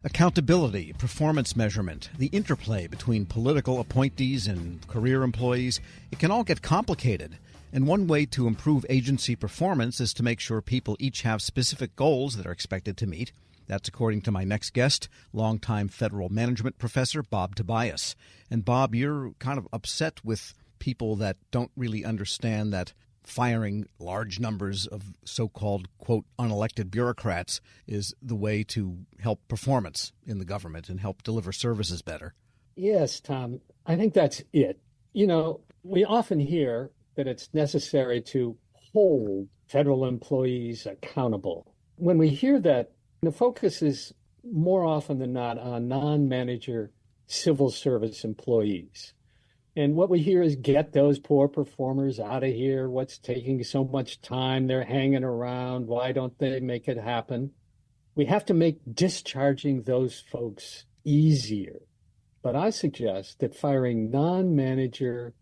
Accountability, performance measurement, the interplay between political appointees and career employees, it can all get complicated. And one way to improve agency performance is to make sure people each have specific goals that are expected to meet. That's according to my next guest, longtime federal management professor Bob Tobias. And Bob, you're kind of upset with people that don't really understand that firing large numbers of so-called, quote, unelected bureaucrats is the way to help performance in the government and help deliver services better. Yes, Tom, I think that's it. You know, we often hear that it's necessary to hold federal employees accountable. When we hear that, the focus is more often than not on non-manager civil service employees. And what we hear is get those poor performers out of here. What's taking so much time? They're hanging around. Why don't they make it happen? We have to make discharging those folks easier. But I suggest that firing non-manager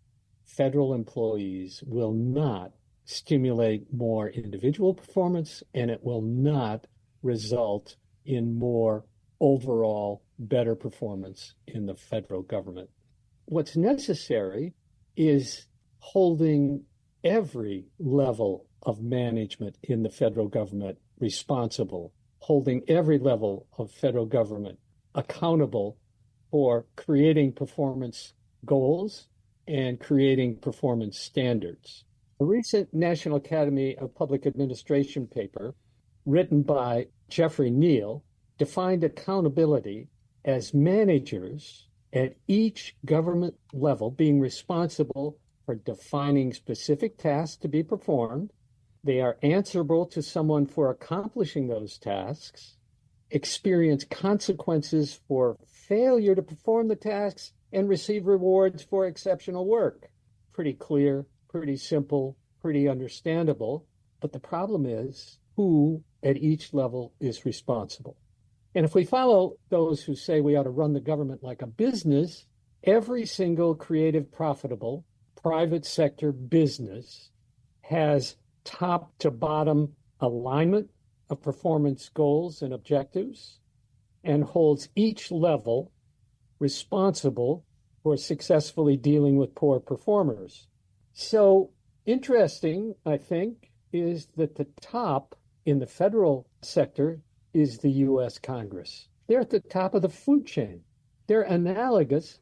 federal employees will not stimulate more individual performance, and it will not result in more overall better performance in the federal government. What's necessary is holding every level of management in the federal government responsible, holding every level of federal government accountable for creating performance goals and creating performance standards. A recent National Academy of Public Administration paper written by Jeffrey Neal defined accountability as managers at each government level being responsible for defining specific tasks to be performed. They are answerable to someone for accomplishing those tasks, experience consequences for failure to perform the tasks, and receive rewards for exceptional work. Pretty clear, pretty simple, pretty understandable. But the problem is who at each level is responsible. And if we follow those who say we ought to run the government like a business, every single creative, profitable private sector business has top to bottom alignment of performance goals and objectives and holds each level responsible for successfully dealing with poor performers. So interesting, I think, is that the top in the federal sector is the U.S. Congress. They're at the top of the food chain. They're analogous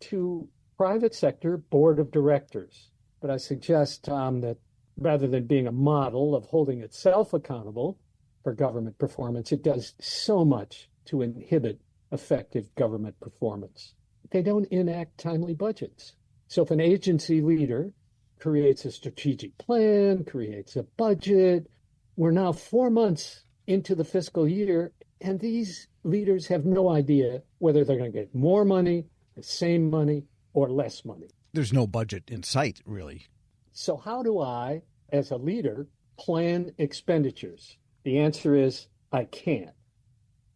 to private sector board of directors. But I suggest, Tom, that rather than being a model of holding itself accountable for government performance, it does so much to inhibit effective government performance. They don't enact timely budgets. So if an agency leader creates a strategic plan, creates a budget, we're now 4 months into the fiscal year, and these leaders have no idea whether they're going to get more money, the same money, or less money. There's no budget in sight, really. So how do I, as a leader, plan expenditures? The answer is I can't.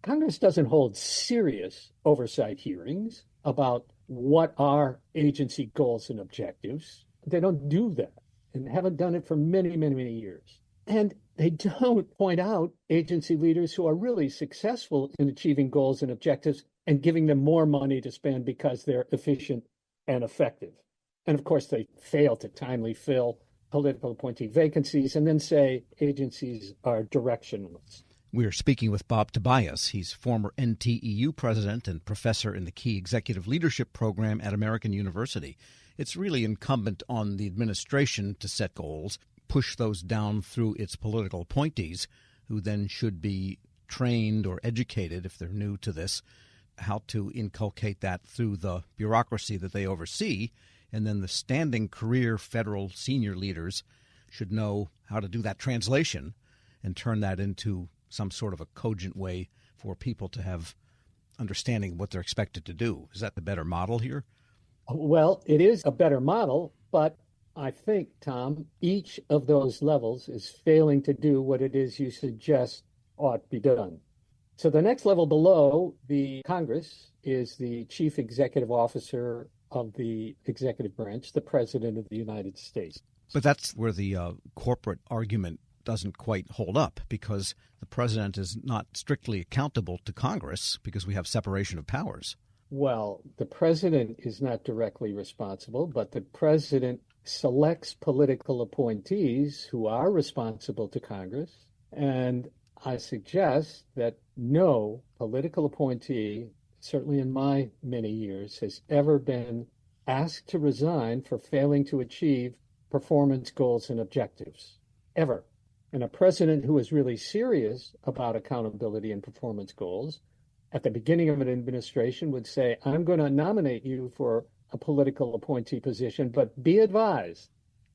Congress doesn't hold serious oversight hearings about what are agency goals and objectives. They don't do that and haven't done it for many, many, many years. And they don't point out agency leaders who are really successful in achieving goals and objectives and giving them more money to spend because they're efficient and effective. And of course, they fail to timely fill political appointee vacancies and then say agencies are directionless. We're speaking with Bob Tobias. He's former NTEU president and professor in the Key Executive Leadership Program at American University. It's really incumbent on the administration to set goals, push those down through its political appointees, who then should be trained or educated, if they're new to this, how to inculcate that through the bureaucracy that they oversee. And then the standing career federal senior leaders should know how to do that translation and turn that into some sort of a cogent way for people to have understanding of what they're expected to do. Is that the better model here? Well, it is a better model, but I think, Tom, each of those levels is failing to do what it is you suggest ought to be done. So the next level below the Congress is the chief executive officer of the executive branch, the president of the United States. But that's where the corporate argument doesn't quite hold up because the president is not strictly accountable to Congress because we have separation of powers. Well, the president is not directly responsible, but the president selects political appointees who are responsible to Congress. And I suggest that no political appointee, certainly in my many years, has ever been asked to resign for failing to achieve performance goals and objectives, ever. And a president who is really serious about accountability and performance goals at the beginning of an administration would say, I'm going to nominate you for a political appointee position, but be advised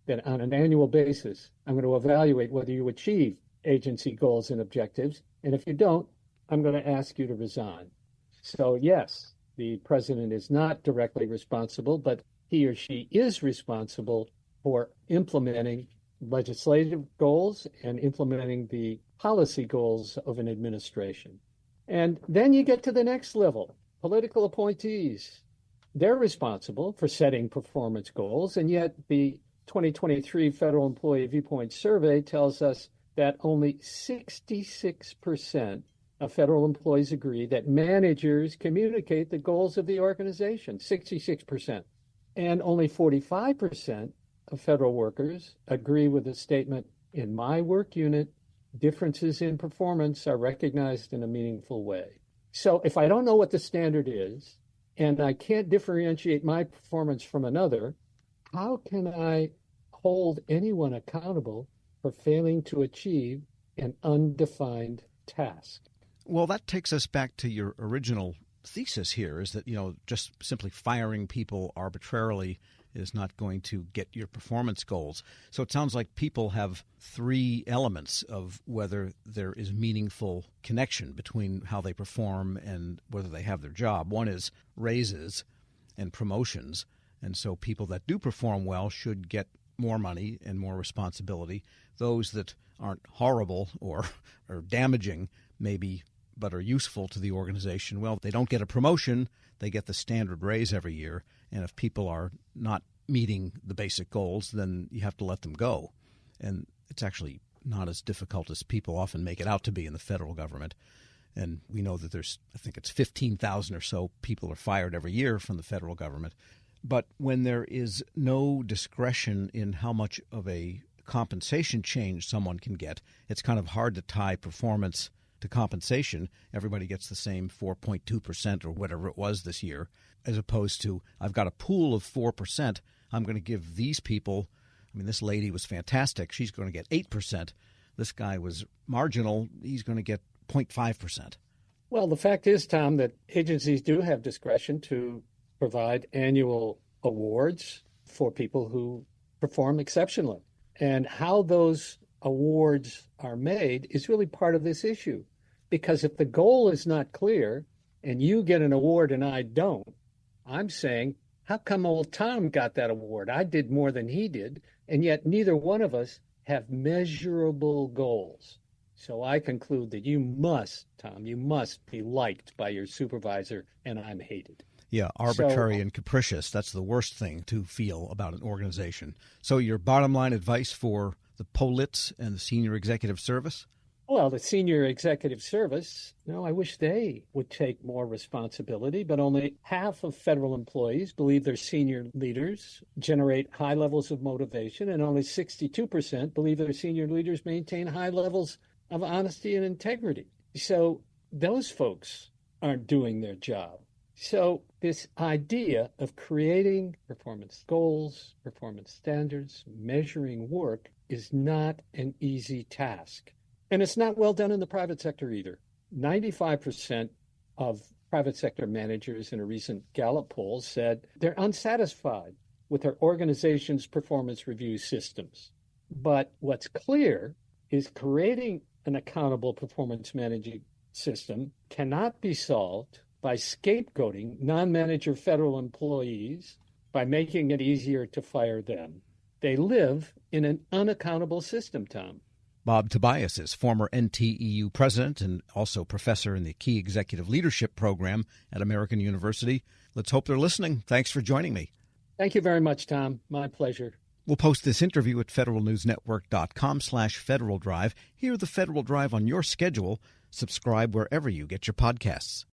that on an annual basis, I'm going to evaluate whether you achieve agency goals and objectives. And if you don't, I'm going to ask you to resign. So yes, the president is not directly responsible, but he or she is responsible for implementing legislative goals and implementing the policy goals of an administration. And then you get to the next level, political appointees. They're responsible for setting performance goals, and yet the 2023 Federal Employee Viewpoint Survey tells us that only 66% of federal employees agree that managers communicate the goals of the organization, 66%. And only 45% of federal workers agree with the statement, in my work unit, differences in performance are recognized in a meaningful way. So if I don't know what the standard is, and I can't differentiate my performance from another, how can I hold anyone accountable for failing to achieve an undefined task? Well, that takes us back to your original thesis here, is that, just simply firing people arbitrarily is not going to get your performance goals. So it sounds like people have three elements of whether there is meaningful connection between how they perform and whether they have their job. One is raises and promotions. And so people that do perform well should get more money and more responsibility. Those that aren't horrible or damaging maybe but are useful to the organization, well, they don't get a promotion, they get the standard raise every year. And if people are not meeting the basic goals, then you have to let them go. And it's actually not as difficult as people often make it out to be in the federal government. And we know that there's, I think it's 15,000 or so people are fired every year from the federal government. But when there is no discretion in how much of a compensation change someone can get, it's kind of hard to tie performance to compensation. Everybody gets the same 4.2% or whatever it was this year, as opposed to I've got a pool of 4%. I'm going to give these people, this lady was fantastic. She's going to get 8%. This guy was marginal. He's going to get 0.5%. Well, the fact is, Tom, that agencies do have discretion to provide annual awards for people who perform exceptionally. And how those awards are made is really part of this issue. Because if the goal is not clear and you get an award and I don't, I'm saying, how come old Tom got that award? I did more than he did, and yet neither one of us have measurable goals. So I conclude that you must, Tom, you must be liked by your supervisor, and I'm hated. Yeah, arbitrary and capricious. That's the worst thing to feel about an organization. So your bottom line advice for the POLITs and the Senior Executive Service? Well, the Senior Executive Service, I wish they would take more responsibility, but only half of federal employees believe their senior leaders generate high levels of motivation, and only 62% believe their senior leaders maintain high levels of honesty and integrity. So those folks aren't doing their job. So this idea of creating performance goals, performance standards, measuring work is not an easy task. And it's not well done in the private sector either. 95% of private sector managers in a recent Gallup poll said they're unsatisfied with their organization's performance review systems. But what's clear is creating an accountable performance managing system cannot be solved by scapegoating non-manager federal employees by making it easier to fire them. They live in an unaccountable system, Tom. Bob Tobias is former NTEU president and also professor in the Key Executive Leadership Program at American University. Let's hope they're listening. Thanks for joining me. Thank you very much, Tom. My pleasure. We'll post this interview at federalnewsnetwork.com/Federal Drive. Hear the Federal Drive on your schedule. Subscribe wherever you get your podcasts.